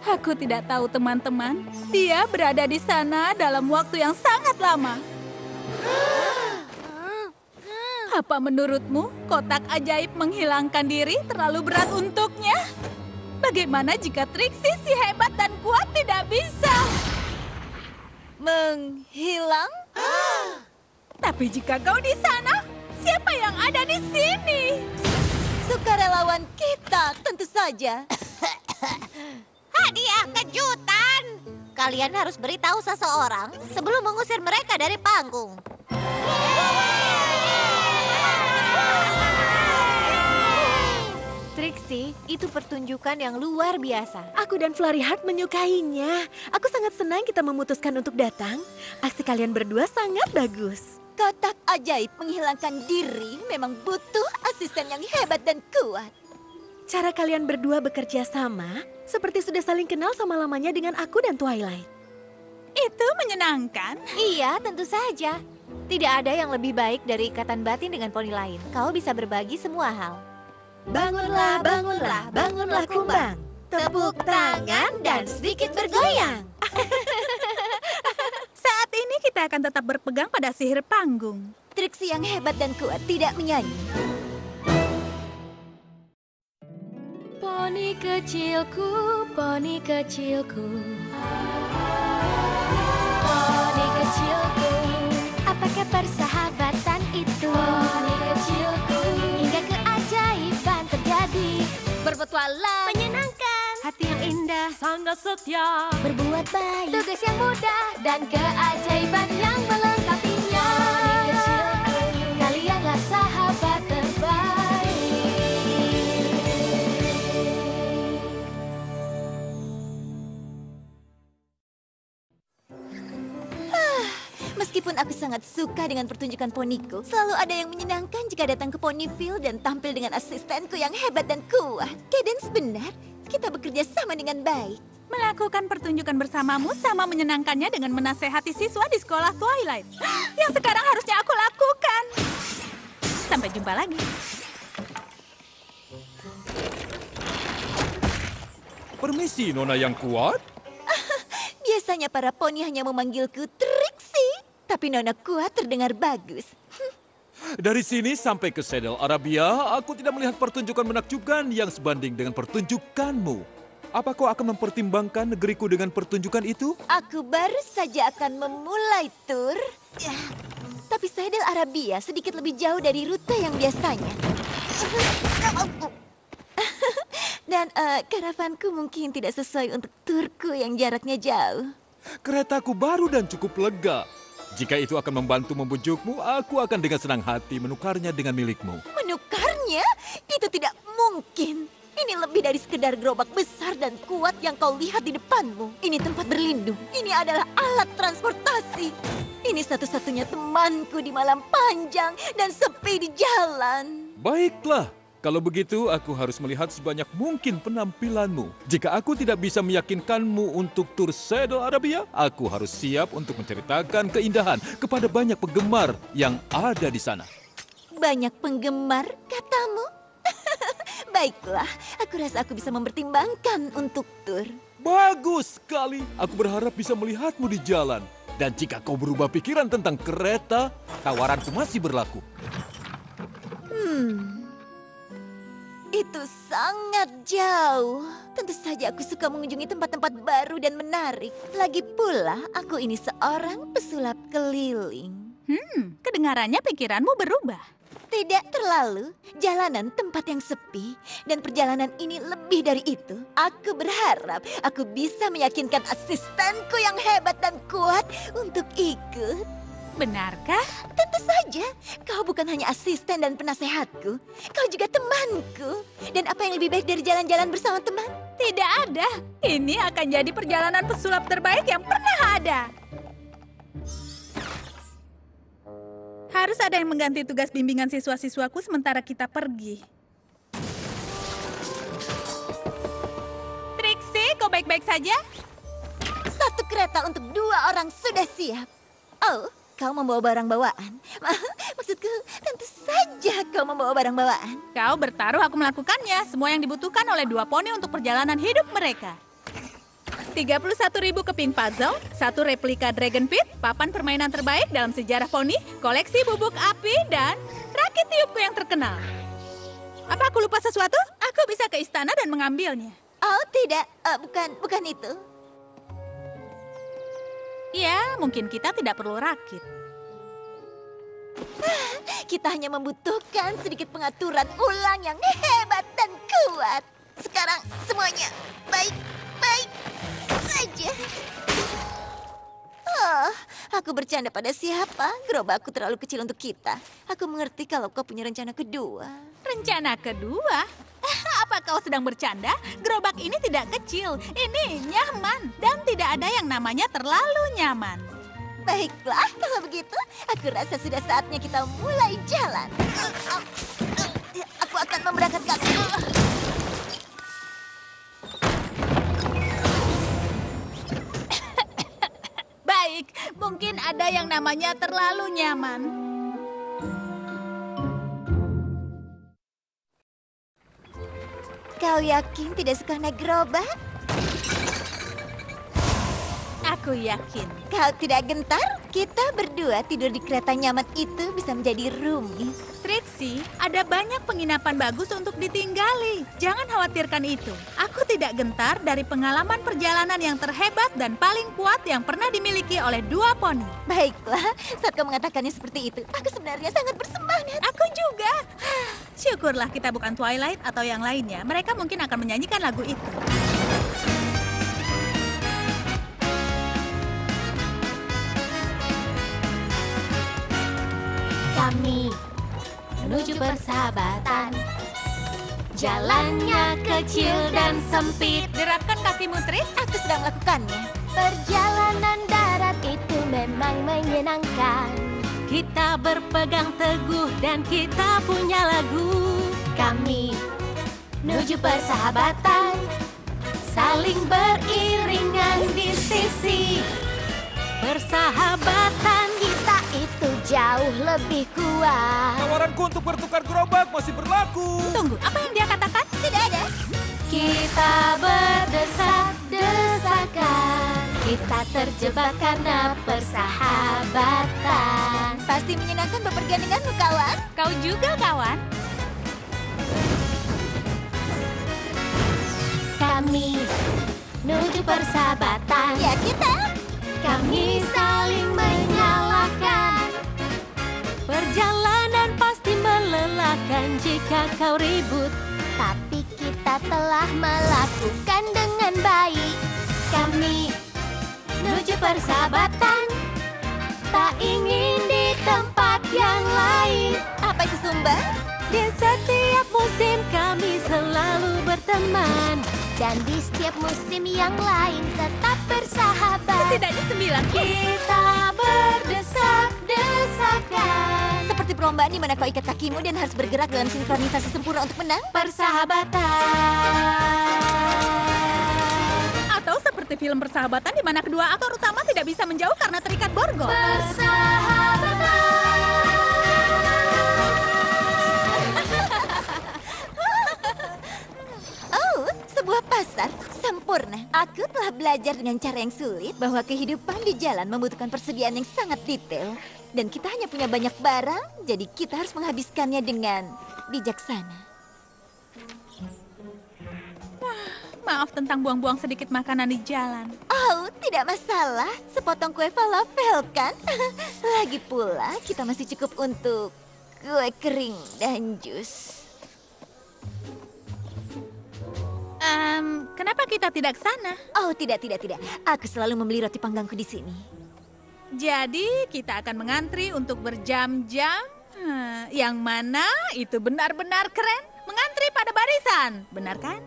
Aku tidak tahu teman-teman. Dia berada di sana dalam waktu yang sangat lama. Apa menurutmu kotak ajaib menghilangkan diri terlalu berat untuknya? Bagaimana jika Trixie si hebat dan kuat tidak bisa? Menghilang? Tapi jika kau di sana, siapa yang ada di sini? Sukarelawan kita, tentu saja. Hadiah kejutan! Kalian harus beritahu seseorang sebelum mengusir mereka dari panggung. Trixie, itu pertunjukan yang luar biasa. Aku dan Flurry Heart menyukainya. Aku sangat senang kita memutuskan untuk datang. Aksi kalian berdua sangat bagus. Kotak ajaib menghilangkan diri memang butuh asisten yang hebat dan kuat. Cara kalian berdua bekerja sama, seperti sudah saling kenal sama lamanya dengan aku dan Twilight. Itu menyenangkan. Iya, tentu saja. Tidak ada yang lebih baik dari ikatan batin dengan poni lain. Kau bisa berbagi semua hal. Bangunlah, bangunlah, bangunlah kumbang. Tepuk tangan dan sedikit bergoyang. Saat ini kita akan tetap berpegang pada sihir panggung. Trixie yang hebat dan kuat tidak menyanyi. Poni kecilku, poni kecilku. Poni kecilku, apakah persahabatan itu? Poni kecilku, hingga keajaiban terjadi. Berpetualang, menyenangkan, hati yang indah, sangat setia. Berbuat baik, tugas yang mudah, dan keajaiban yang melengkapinya. Poni kecilku, kalianlah sahabat terbaik. Meskipun aku sangat suka dengan pertunjukan poniku, selalu ada yang menyenangkan jika datang ke Ponyville dan tampil dengan asistenku yang hebat dan kuat. Cadence benar, kita bekerja sama dengan baik. Melakukan pertunjukan bersamamu sama menyenangkannya dengan menasehati siswa di sekolah Twilight. Yang sekarang harusnya aku lakukan. Sampai jumpa lagi. Permisi, Nona yang kuat. Biasanya para poni hanya memanggilku Trixie, tapi Nona kuat terdengar bagus. Dari sini sampai ke Saddle Arabia, aku tidak melihat pertunjukan menakjubkan yang sebanding dengan pertunjukanmu. Apa kau akan mempertimbangkan negeriku dengan pertunjukan itu? Aku baru saja akan memulai tur. Ya, tapi Saddle Arabia sedikit lebih jauh dari rute yang biasanya. Dan karavanku mungkin tidak sesuai untuk turku yang jaraknya jauh. Keretaku baru dan cukup lega. Jika itu akan membantu membujukmu, aku akan dengan senang hati menukarnya dengan milikmu. Menukarnya? Itu tidak mungkin. Ini lebih dari sekedar gerobak besar dan kuat yang kau lihat di depanmu. Ini tempat berlindung. Ini adalah alat transportasi. Ini satu-satunya temanku di malam panjang dan sepi di jalan. Baiklah, kalau begitu aku harus melihat sebanyak mungkin penampilanmu. Jika aku tidak bisa meyakinkanmu untuk tur Saddle Arabia, aku harus siap untuk menceritakan keindahan kepada banyak penggemar yang ada di sana. Banyak penggemar, katamu? Baiklah, aku rasa aku bisa mempertimbangkan untuk tur. Bagus sekali. Aku berharap bisa melihatmu di jalan. Dan jika kau berubah pikiran tentang kereta, tawaranku masih berlaku. Itu sangat jauh. Tentu saja aku suka mengunjungi tempat-tempat baru dan menarik. Lagi pula, aku ini seorang pesulap keliling. Kedengarannya pikiranmu berubah. Tidak terlalu. Jalanan tempat yang sepi. Dan perjalanan ini lebih dari itu. Aku berharap aku bisa meyakinkan asistenku yang hebat dan kuat untuk ikut. Benarkah? Tentu saja. Kau bukan hanya asisten dan penasehatku. Kau juga temanku. Dan apa yang lebih baik dari jalan-jalan bersama teman? Tidak ada. Ini akan jadi perjalanan pesulap terbaik yang pernah ada. Harus ada yang mengganti tugas bimbingan siswa-siswaku sementara kita pergi. Trixie, kau baik-baik saja? Satu kereta untuk 2 orang sudah siap. Oh, kau membawa barang bawaan? Maksudku, tentu saja kau membawa barang bawaan. Kau bertaruh aku melakukannya. Semua yang dibutuhkan oleh 2 poni untuk perjalanan hidup mereka. 31.000 keping puzzle, 1 replika Dragon Pit, papan permainan terbaik dalam sejarah poni, koleksi bubuk api, dan rakit tiupku yang terkenal. Apa aku lupa sesuatu? Aku bisa ke istana dan mengambilnya. Oh tidak, bukan itu. Ya, mungkin kita tidak perlu rakit. Kita hanya membutuhkan sedikit pengaturan ulang yang hebat dan kuat. Sekarang semuanya baik-baik saja. Oh, aku bercanda pada siapa? Gerobakku terlalu kecil untuk kita. Aku mengerti kalau kau punya rencana kedua. Rencana kedua? Apa kau sedang bercanda? Gerobak ini tidak kecil, ini nyaman. Dan tidak ada yang namanya terlalu nyaman. Baiklah, kalau begitu, aku rasa sudah saatnya kita mulai jalan. Aku akan memberangkatkan. Baik, mungkin ada yang namanya terlalu nyaman. Kau yakin tidak suka naik gerobak? Aku yakin. Kau tidak gentar? Kita berdua tidur di kereta nyaman itu bisa menjadi rumit. Trixie, ada banyak penginapan bagus untuk ditinggali. Jangan khawatirkan itu. Aku tidak gentar dari pengalaman perjalanan yang terhebat dan paling kuat yang pernah dimiliki oleh 2 poni. Baiklah, saat kau mengatakannya seperti itu, aku sebenarnya sangat bersemangat. Aku juga. Syukurlah kita bukan Twilight atau yang lainnya. Mereka mungkin akan menyanyikan lagu itu. Kami menuju persahabatan. Jalannya kecil dan sempit. Derapkan kakimu, Trix. Aku sedang melakukannya. Perjalanan darat itu memang menyenangkan. Kita berpegang teguh dan kita punya lagu. Kami menuju persahabatan. Saling beriringan di sisi. Persahabatan Kita itu jauh lebih kuat. Tawaranku untuk bertukar gerobak masih berlaku. Tunggu, apa yang dia katakan? Tidak ada. Kita berdesak-desakan. Kita terjebak karena persahabatan. Pasti menyenangkan bepergian denganmu, kawan. Kau juga, kawan. Kami menuju persahabatan. Ya, kita. Kami saling menyalahkan. Perjalanan pasti melelahkan jika kau ribut. Tapi kita telah melakukan dengan baik. Kami menuju persahabatan. Tak ingin di tempat yang lain. Apa itu, Sumba? Di setiap musim kami selalu berteman. Dan di setiap musim yang lain tetap bersahabat. Setidaknya 9. Kita berdesak-desakan. Seperti perlombaan di mana kau ikat kakimu dan harus bergerak dalam sinkronisasi sempurna untuk menang. Persahabatan. Atau seperti film persahabatan di mana kedua aktor utama tidak bisa menjauh karena terikat borgol. Persahabatan. Oh, sebuah pasar sempurna. Aku telah belajar dengan cara yang sulit bahwa kehidupan di jalan membutuhkan persediaan yang sangat detail. Dan kita hanya punya banyak barang, jadi kita harus menghabiskannya dengan bijaksana. Maaf tentang buang-buang sedikit makanan di jalan. Oh, tidak masalah. Sepotong kue falafel, kan? Lagi pula, kita masih cukup untuk kue kering dan jus. Kenapa kita tidak ke sana? Oh, tidak. Aku selalu membeli roti panggangku di sini. Jadi kita akan mengantri untuk berjam-jam. Yang mana itu benar-benar keren. Mengantri pada barisan, benar kan?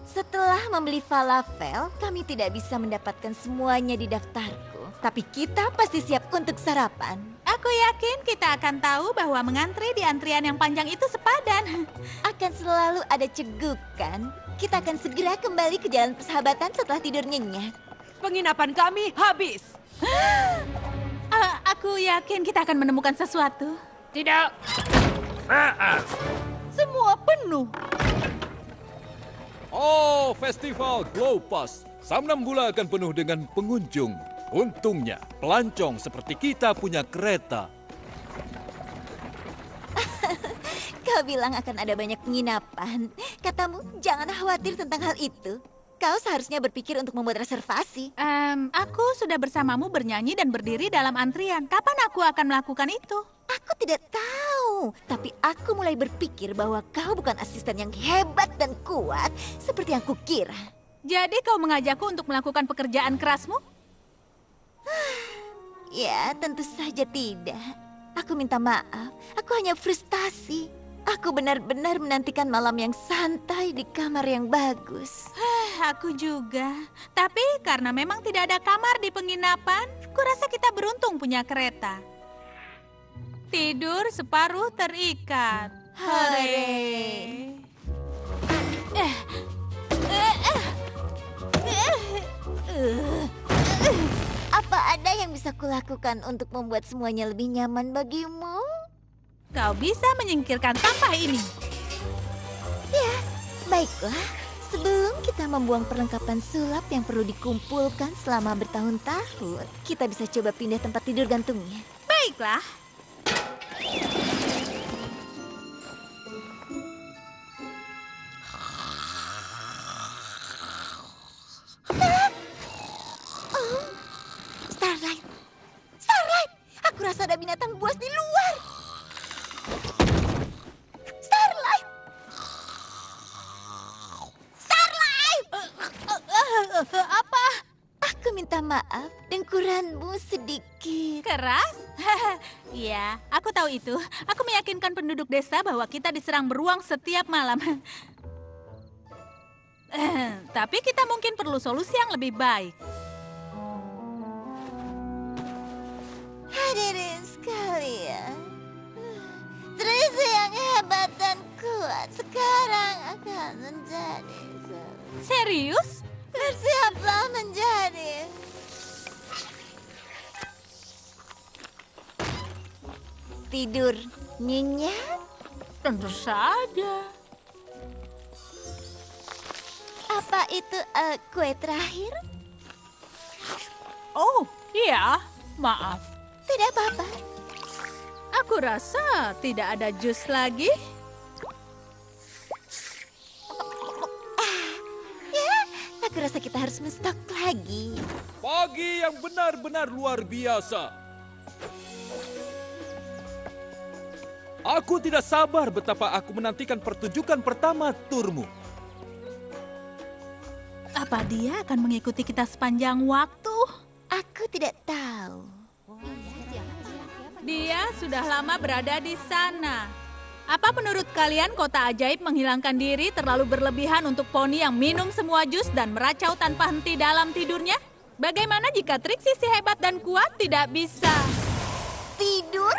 Setelah membeli falafel, kami tidak bisa mendapatkan semuanya di daftarku. Tapi kita pasti siap untuk sarapan. Aku yakin kita akan tahu bahwa mengantri di antrian yang panjang itu sepadan. Akan selalu ada cegukan. Kita akan segera kembali ke jalan persahabatan setelah tidur nyenyak. Penginapan kami habis. Aku yakin kita akan menemukan sesuatu. Tidak. Semua penuh. Oh, festival Glow Pass. Samnambula akan penuh dengan pengunjung. Untungnya, pelancong seperti kita punya kereta. Kau bilang akan ada banyak penginapan. Katamu, jangan khawatir tentang hal itu. Kau seharusnya berpikir untuk membuat reservasi. Aku sudah bersamamu bernyanyi dan berdiri dalam antrian. Kapan aku akan melakukan itu? Aku tidak tahu, tapi aku mulai berpikir bahwa kau bukan asisten yang hebat dan kuat seperti yang kukira. Jadi kau mengajakku untuk melakukan pekerjaan kerasmu? Ya, tentu saja tidak. Aku minta maaf, aku hanya frustasi. Aku benar-benar menantikan malam yang santai di kamar yang bagus. Aku juga. Tapi karena memang tidak ada kamar di penginapan, kurasa kita beruntung punya kereta. Tidur separuh terikat. Hore! Apa ada yang bisa kulakukan untuk membuat semuanya lebih nyaman bagimu? Kau bisa menyingkirkan sampah ini. Ya, baiklah. Sebelum kita membuang perlengkapan sulap yang perlu dikumpulkan selama bertahun-tahun, kita bisa coba pindah tempat tidur gantungnya. Baiklah. Starlight! Starlight! Aku rasa ada binatang buas di luar. Starlight! Starlight! Apa? Aku minta maaf, dengkuranmu sedikit. Keras? Iya, aku tahu itu. Aku meyakinkan penduduk desa bahwa kita diserang beruang setiap malam. Tapi kita mungkin perlu solusi yang lebih baik. Hadirin sekalian, Tracy yang hebat dan kuat sekarang akan menjadi. Serius? Bersiaplah menjadi. Tidur nyenyak. Tentu saja. Apa itu kue terakhir? Oh, iya. Maaf. Tidak apa-apa. Aku rasa tidak ada jus lagi. Ya, aku rasa kita harus menstok lagi. Pagi yang benar-benar luar biasa. Aku tidak sabar betapa aku menantikan pertunjukan pertama turmu. Apa dia akan mengikuti kita sepanjang waktu? Aku tidak tahu. Dia sudah lama berada di sana. Apa menurut kalian kota ajaib menghilangkan diri terlalu berlebihan untuk poni yang minum semua jus dan meracau tanpa henti dalam tidurnya? Bagaimana jika Trixie si hebat dan kuat tidak bisa? Tidur?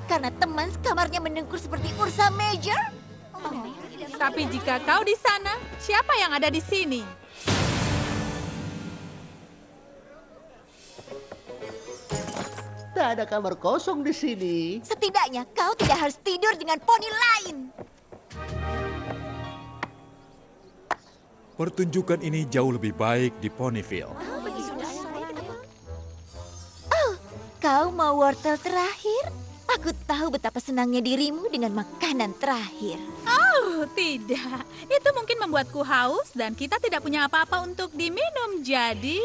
Karena teman sekamarnya mendengkur seperti Ursa Major? Tapi jika kau di sana, siapa yang ada di sini? Tak ada kamar kosong di sini. Setidaknya kau tidak harus tidur dengan poni lain. Pertunjukan ini jauh lebih baik di Ponyville. Oh, kau mau wortel terakhir? Aku tahu betapa senangnya dirimu dengan makanan terakhir. Oh, tidak. Itu mungkin membuatku haus dan kita tidak punya apa-apa untuk diminum, jadi...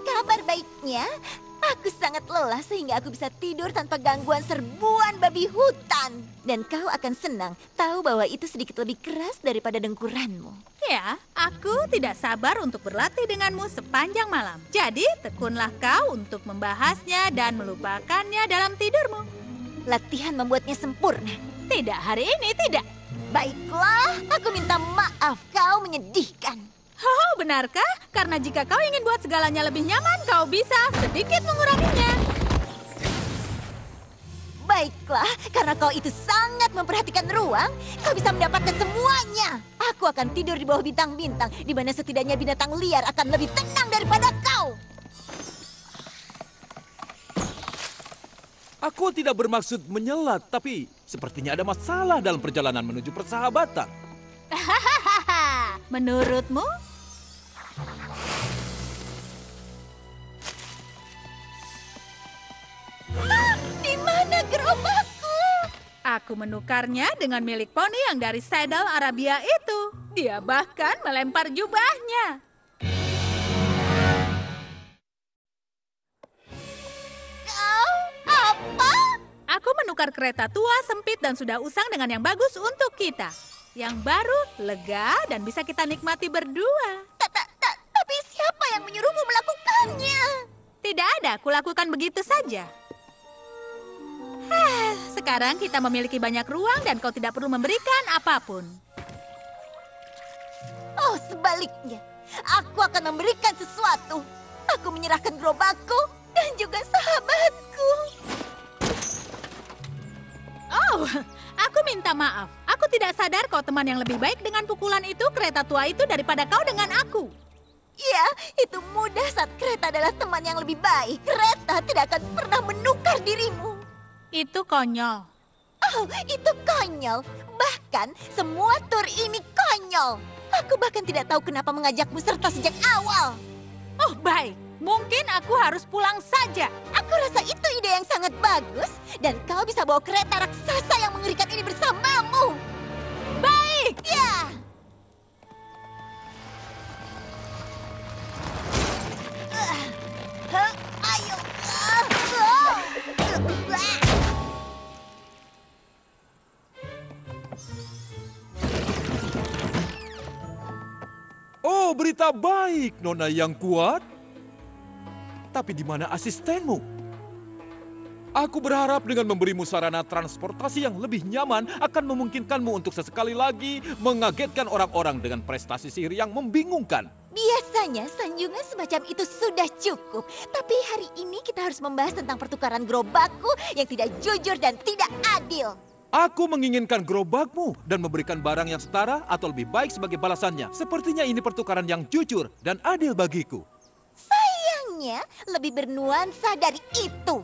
Kabar baiknya, aku sangat lelah sehingga aku bisa tidur tanpa gangguan serbuan babi hutan. Dan kau akan senang tahu bahwa itu sedikit lebih keras daripada dengkuranmu. Ya, aku tidak sabar untuk berlatih denganmu sepanjang malam. Jadi, tekunlah kau untuk membahasnya dan melupakannya dalam tidurmu. Latihan membuatnya sempurna. Tidak hari ini, tidak. Baiklah, aku minta maaf, kau menyedihkan. Oh, benarkah? Karena jika kau ingin buat segalanya lebih nyaman, kau bisa sedikit menguranginya. Baiklah, karena kau itu sangat memperhatikan ruang, kau bisa mendapatkan semuanya. Aku akan tidur di bawah bintang-bintang, di mana setidaknya binatang liar akan lebih tenang daripada kau. Aku tidak bermaksud menyelat, tapi sepertinya ada masalah dalam perjalanan menuju persahabatan. Menurutmu? Di mana gerobakku? Aku menukarnya dengan milik poni yang dari Saddle Arabia itu. Dia bahkan melempar jubahnya. Kau apa? Aku menukar kereta tua, sempit, dan sudah usang dengan yang bagus untuk kita. Yang baru, lega, dan bisa kita nikmati berdua. Tapi siapa yang menyuruhmu melakukannya? Tidak ada, kulakukan begitu saja. Sekarang kita memiliki banyak ruang dan kau tidak perlu memberikan apapun. Oh, sebaliknya. Aku akan memberikan sesuatu. Aku menyerahkan gerobakku dan juga sahabatku. Oh, aku minta maaf. Aku tidak sadar kau teman yang lebih baik dengan pukulan itu, kereta tua itu, daripada kau dengan aku. Ya, itu mudah saat kereta adalah teman yang lebih baik. Kereta tidak akan pernah menukar dirimu. Itu konyol. Oh, itu konyol. Bahkan semua tur ini konyol. Aku bahkan tidak tahu kenapa mengajakmu serta sejak awal. Oh, baik. Mungkin aku harus pulang saja. Aku rasa itu ide yang sangat bagus. Dan kau bisa bawa kereta raksasa yang mengerikan ini bersamamu. Baik. Ya. Ayo. Oh, berita baik, Nona yang kuat. Tapi di mana asistenmu? Aku berharap dengan memberimu sarana transportasi yang lebih nyaman akan memungkinkanmu untuk sesekali lagi mengagetkan orang-orang dengan prestasi sihir yang membingungkan. Biasanya sanjungan semacam itu sudah cukup. Tapi hari ini kita harus membahas tentang pertukaran gerobakku yang tidak jujur dan tidak adil. Aku menginginkan gerobakmu dan memberikan barang yang setara atau lebih baik sebagai balasannya. Sepertinya ini pertukaran yang jujur dan adil bagiku. Sayangnya lebih bernuansa dari itu.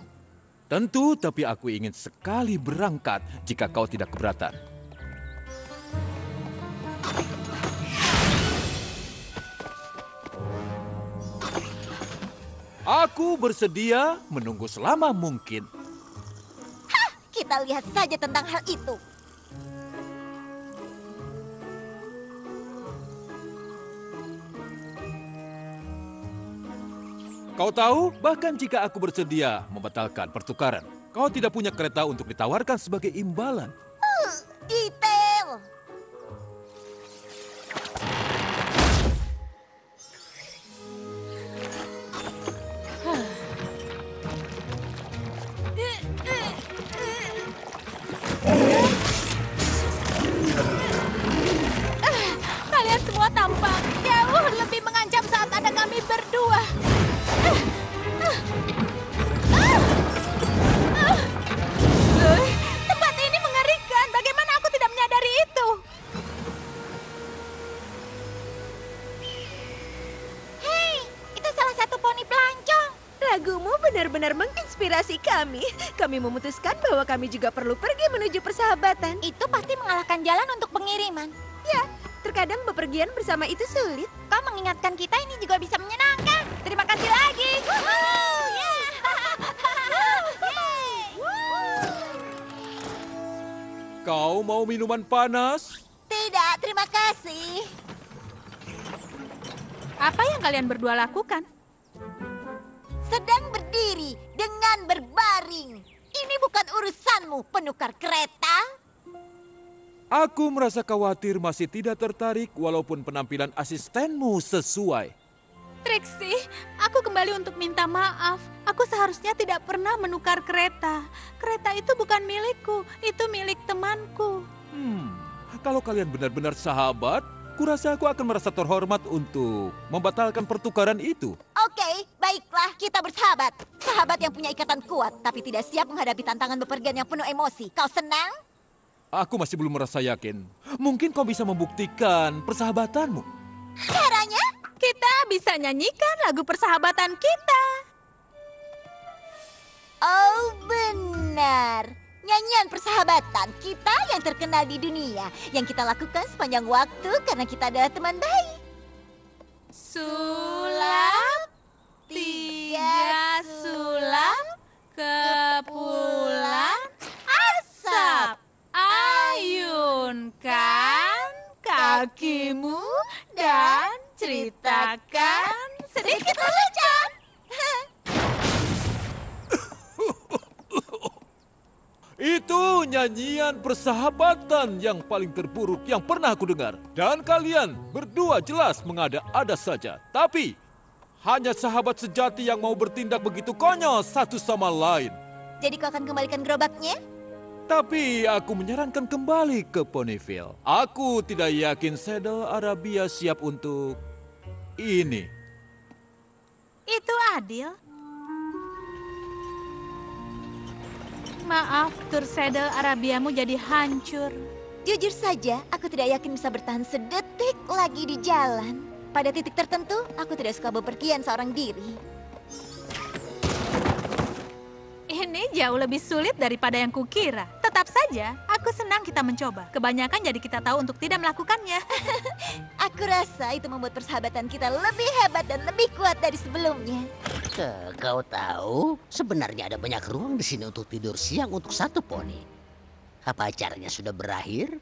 Tentu, tapi aku ingin sekali berangkat jika kau tidak keberatan. Aku bersedia menunggu selama mungkin. Kita lihat saja tentang hal itu. Kau tahu, bahkan jika aku bersedia membatalkan pertukaran, kau tidak punya kereta untuk ditawarkan sebagai imbalan. Detail. Kalian semua tampak jauh lebih mengancam saat ada kami berdua. Tempat ini mengerikan. Bagaimana aku tidak menyadari itu? Hei, itu salah satu poni pelancong. Lagumu benar-benar menginspirasi kami. Kami memutuskan bahwa kami juga perlu pergi menuju persahabatan. Itu pasti mengalahkan jalan untuk pengiriman. Ya, terkadang bepergian bersama itu sulit. Kau mengingatkan kita ini juga bisa menyenangkan. Terima kasih lagi. Kau mau minuman panas? Tidak, terima kasih. Apa yang kalian berdua lakukan? Sedang berdiri dengan berbaring. Ini bukan urusanmu, penukar kereta. Aku merasa khawatir masih tidak tertarik walaupun penampilan asistenmu sesuai. Trixie, aku kembali untuk minta maaf. Aku seharusnya tidak pernah menukar kereta. Kereta itu bukan milikku, itu milik temanku. Kalau kalian benar-benar sahabat, kurasa aku akan merasa terhormat untuk membatalkan pertukaran itu. Oke, baiklah, kita bersahabat. Sahabat yang punya ikatan kuat, tapi tidak siap menghadapi tantangan bepergian yang penuh emosi. Kau senang? Aku masih belum merasa yakin. Mungkin kau bisa membuktikan persahabatanmu. Caranya? Kita bisa nyanyikan lagu persahabatan kita. Oh, benar. Nyanyian persahabatan kita yang terkenal di dunia. Yang kita lakukan sepanjang waktu karena kita adalah teman baik. Sulap, 3 sulap, kepulan asap. Ayunkan kakimu dan ceritakan sedikit lelucon. Itu nyanyian persahabatan yang paling terburuk yang pernah aku dengar. Dan kalian berdua jelas mengada-ada saja. Tapi hanya sahabat sejati yang mau bertindak begitu konyol satu sama lain. Jadi kau akan kembalikan gerobaknya? Tapi aku menyarankan kembali ke Ponyville. Aku tidak yakin Saddle Arabia siap untuk ini. Itu adil. Maaf, tur Saddle Arabiamu jadi hancur. Jujur saja, aku tidak yakin bisa bertahan sedetik lagi di jalan. Pada titik tertentu, aku tidak suka bepergian seorang diri. Ini jauh lebih sulit daripada yang kukira. Tetap saja, aku senang kita mencoba. Kebanyakan jadi kita tahu untuk tidak melakukannya. Aku rasa itu membuat persahabatan kita lebih hebat dan lebih kuat dari sebelumnya. Kau tahu, sebenarnya ada banyak ruang di sini untuk tidur siang untuk satu poni. Apa acaranya sudah berakhir?